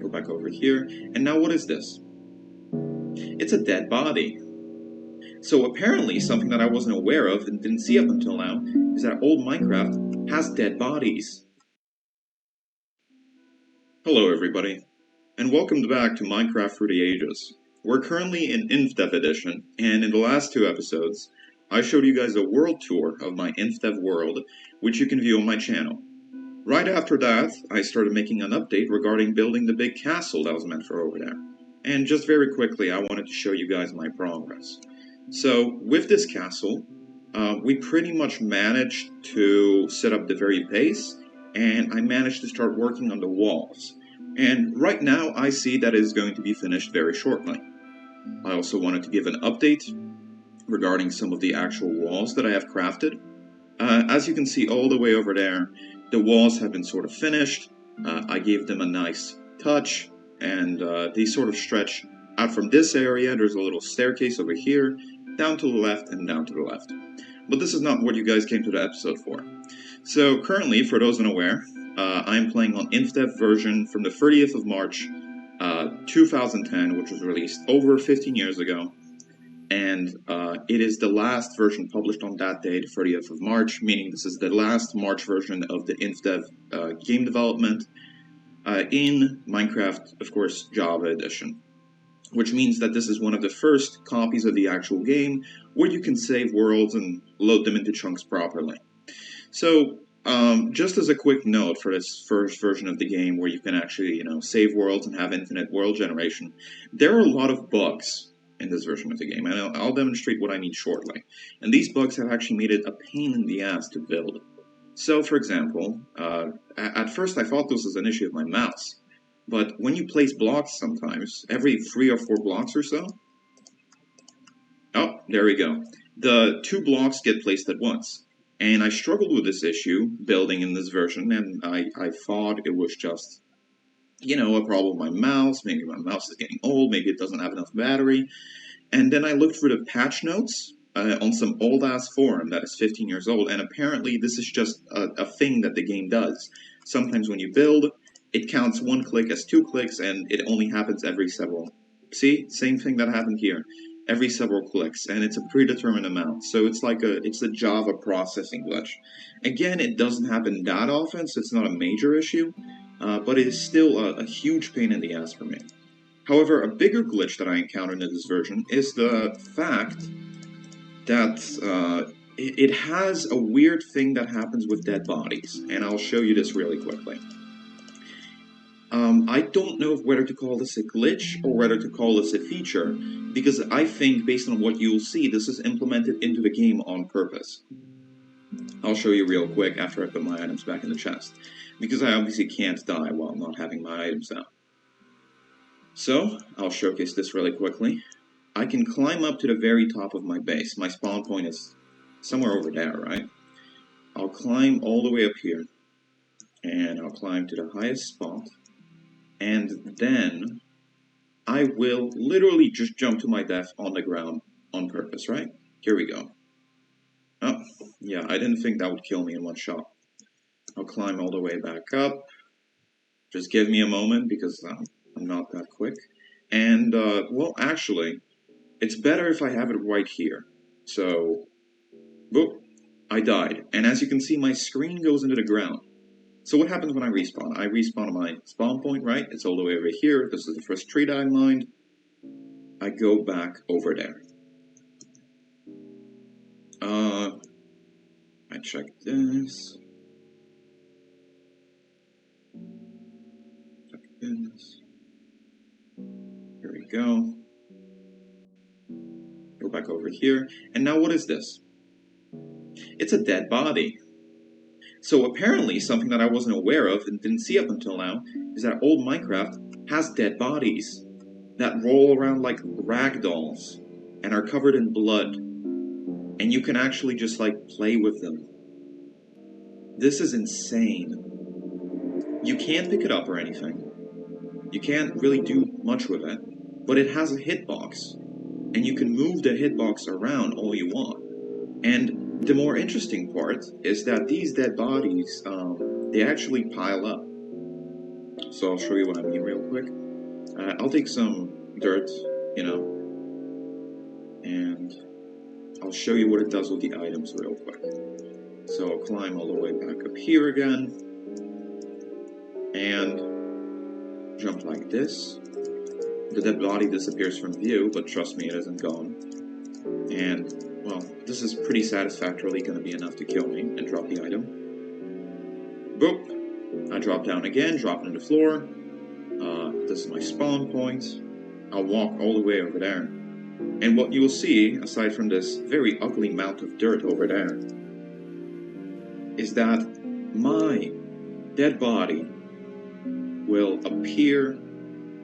Go back over here. And now what is this? It's a dead body. So apparently something that I wasn't aware of and didn't see up until now is that old Minecraft has dead bodies. Hello everybody, and welcome back to Minecraft for the Ages. We're currently in InfDev edition, and in the last two episodes, I showed you guys a world tour of my InfDev world, which you can view on my channel. Right after that, I started making an update regarding building the big castle that was meant for over there. And just very quickly, I wanted to show you guys my progress. So, with this castle, we pretty much managed to set up the very base, and I managed to start working on the walls. And right now, I see that it is going to be finished very shortly. I also wanted to give an update regarding some of the actual walls that I have crafted. As you can see all the way over there, the walls have been sort of finished. I gave them a nice touch, and they sort of stretch out from this area. There's a little staircase over here, down to the left and down to the left. But this is not what you guys came to the episode for. So currently, for those unaware, I'm playing on InfDev version from the 30th of March, 2010, which was released over 15 years ago. And it is the last version published on that day, the 30th of March, meaning this is the last March version of the InfDev game development in Minecraft, of course, Java edition. Which means that this is one of the first copies of the actual game where you can save worlds and load them into chunks properly. So, just as a quick note for this first version of the game where you can actually, save worlds and have infinite world generation, there are a lot of bugs in this version of the game, and I'll demonstrate what I mean shortly. And these bugs have actually made it a pain in the ass to build. So, for example, at first I thought this was an issue of my mouse. But when you place blocks sometimes, every 3 or 4 blocks or so, oh, there we go. The 2 blocks get placed at once. And I struggled with this issue building in this version, and I thought it was just, a problem with my mouse. Maybe my mouse is getting old, maybe it doesn't have enough battery. And then I looked through the patch notes on some old-ass forum that is 15 years old, and apparently this is just a thing that the game does. Sometimes when you build, it counts 1 click as 2 clicks, and it only happens every several. See? Same thing that happened here. Every several clicks, and it's a predetermined amount. So it's like it's a Java processing glitch. Again, it doesn't happen that often, so it's not a major issue, but it is still a huge pain in the ass for me. However, a bigger glitch that I encountered in this version is the fact that it has a weird thing that happens with dead bodies, and I'll show you this really quickly. I don't know whether to call this a glitch or whether to call this a feature, because I think, based on what you'll see, this is implemented into the game on purpose. I'll show you real quick after I put my items back in the chest, because I obviously can't die while not having my items out. So, I'll showcase this really quickly. I can climb up to the very top of my base. My spawn point is somewhere over there, right? I'll climb all the way up here, and I'll climb to the highest spot. And then I will literally just jump to my death on the ground on purpose, right? Here we go. Oh, yeah, I didn't think that would kill me in one shot. I'll climb all the way back up. Just give me a moment because I'm not that quick. And, well, actually, it's better if I have it right here. So, boop, I died. And as you can see, my screen goes into the ground. So what happens when I respawn? I respawn on my spawn point, right? It's all the way over here. This is the first tree that I mined. I go back over there. I check this. Check this. Here we go. Go back over here. And now what is this? It's a dead body. So apparently, something that I wasn't aware of and didn't see up until now is that old Minecraft has dead bodies that roll around like rag dolls and are covered in blood. And you can actually just play with them. This is insane. You can't pick it up or anything. You can't really do much with it, but it has a hitbox. And you can move the hitbox around all you want. And the more interesting part is that these dead bodies, they actually pile up. so I'll show you what I mean real quick. I'll take some dirt, and I'll show you what it does with the items real quick. So I'll climb all the way back up here again, and jump like this. The dead body disappears from view, but trust me, it isn't gone. And, well, this is pretty satisfactorily going to be enough to kill me and drop the item. Boop! I drop down again, drop into the floor. This is my spawn point. I'll walk all the way over there. And what you will see, aside from this very ugly mound of dirt over there, is that my dead body will appear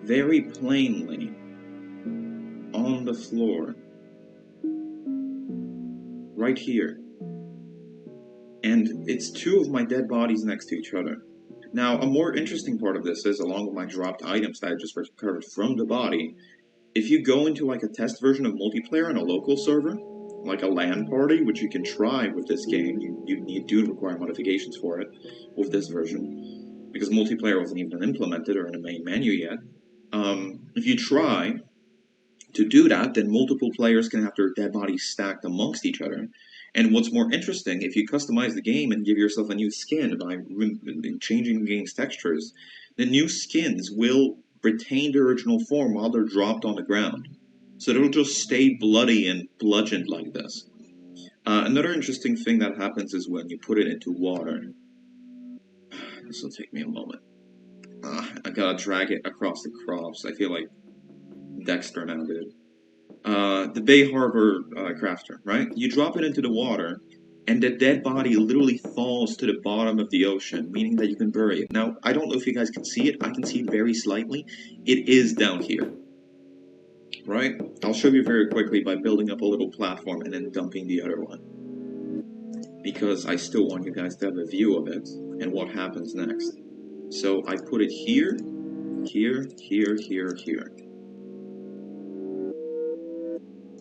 very plainly on the floor, right here. And it's two of my dead bodies next to each other. Now, a more interesting part of this is, along with my dropped items that I just recovered from the body, if you go into like a test version of multiplayer on a local server, like a LAN party, which you can try with this game, you do require modifications for it with this version, because multiplayer wasn't even implemented or in the main menu yet. If you try to do that, then multiple players can have their dead bodies stacked amongst each other. And what's more interesting, if you customize the game and give yourself a new skin by changing the game's textures, the new skins will retain their original form while they're dropped on the ground. So they'll just stay bloody and bludgeoned like this. Another interesting thing that happens is when you put it into water. This will take me a moment. I gotta drag it across the crops. I feel like Dexter now did. The Bay Harbor crafter, right? You drop it into the water, and the dead body literally falls to the bottom of the ocean, meaning that you can bury it. Now, I don't know if you guys can see it. I can see it very slightly. It is down here, right? I'll show you very quickly by building up a little platform and then dumping the other one, because I still want you guys to have a view of it and what happens next. So I put it here, here, here, here, here.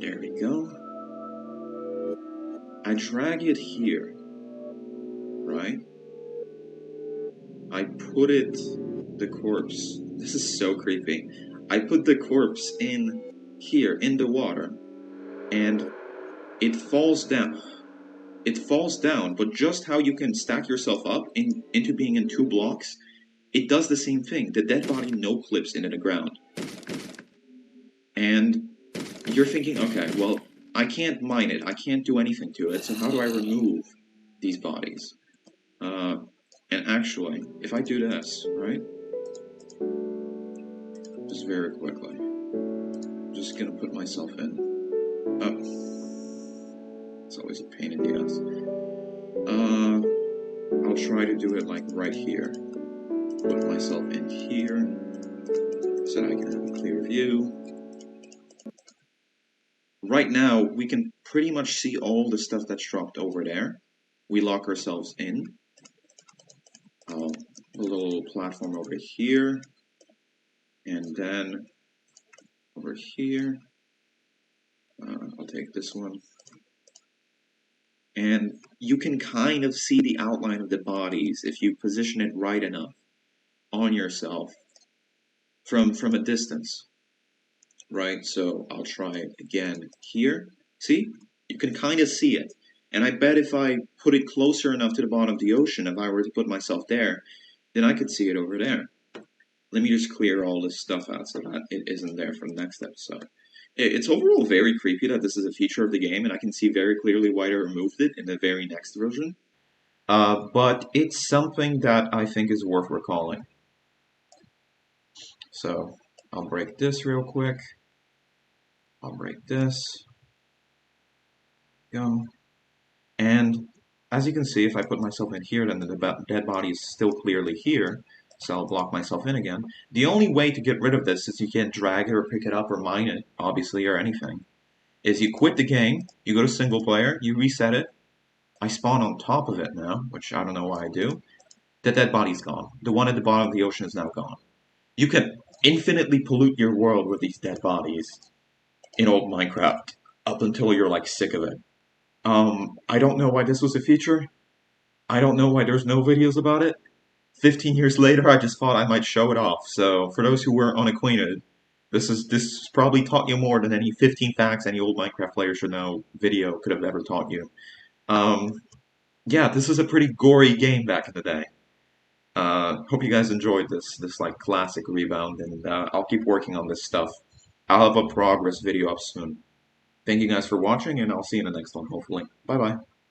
There we go. I drag it here, right? I put it, the corpse, this is so creepy. I put the corpse in here, in the water, and it falls down. It falls down, but just how you can stack yourself up into being in 2 blocks, it does the same thing. The dead body no-clips into the ground. And you're thinking, okay, well, I can't mine it, I can't do anything to it, so how do I remove these bodies? And actually, if I do this, right? Just very quickly. I'm just gonna put myself in. Oh. It's always a pain in the ass. I'll try to do it like right here. Put myself in here, so that I can have a clear view. Right now, we can pretty much see all the stuff that's dropped over there. We lock ourselves in. I'll put a little platform over here. And then over here. I'll take this one. And you can kind of see the outline of the bodies if you position it right enough on yourself from a distance. Right, so I'll try it again here. See? You can kind of see it. And I bet if I put it closer enough to the bottom of the ocean, if I were to put myself there, then I could see it over there. Let me just clear all this stuff out so that it isn't there for the next episode. It's overall very creepy that this is a feature of the game, and I can see very clearly why they removed it in the very next version. But it's something that I think is worth recalling. So, I'll break this real quick. I'll break this. Go. And as you can see, if I put myself in here, then the dead body is still clearly here. So I'll block myself in again. The only way to get rid of this is you can't drag it or pick it up or mine it, obviously, or anything. Is you quit the game, you go to single player, you reset it. I spawn on top of it now, which I don't know why I do. The dead body's gone. The one at the bottom of the ocean is now gone. You can infinitely pollute your world with these dead bodies in old Minecraft up until you're like sick of it. I don't know why this was a feature. I don't know why there's no videos about it. 15 years later, I just thought I might show it off. So for those who were unacquainted, this probably taught you more than any 15 facts any old Minecraft player should know video could have ever taught you. Um, yeah, this was a pretty gory game back in the day. Hope you guys enjoyed this like classic rebound, and I'll keep working on this stuff. I'll have a progress video up soon. Thank you guys for watching, and I'll see you in the next one, hopefully. Bye bye.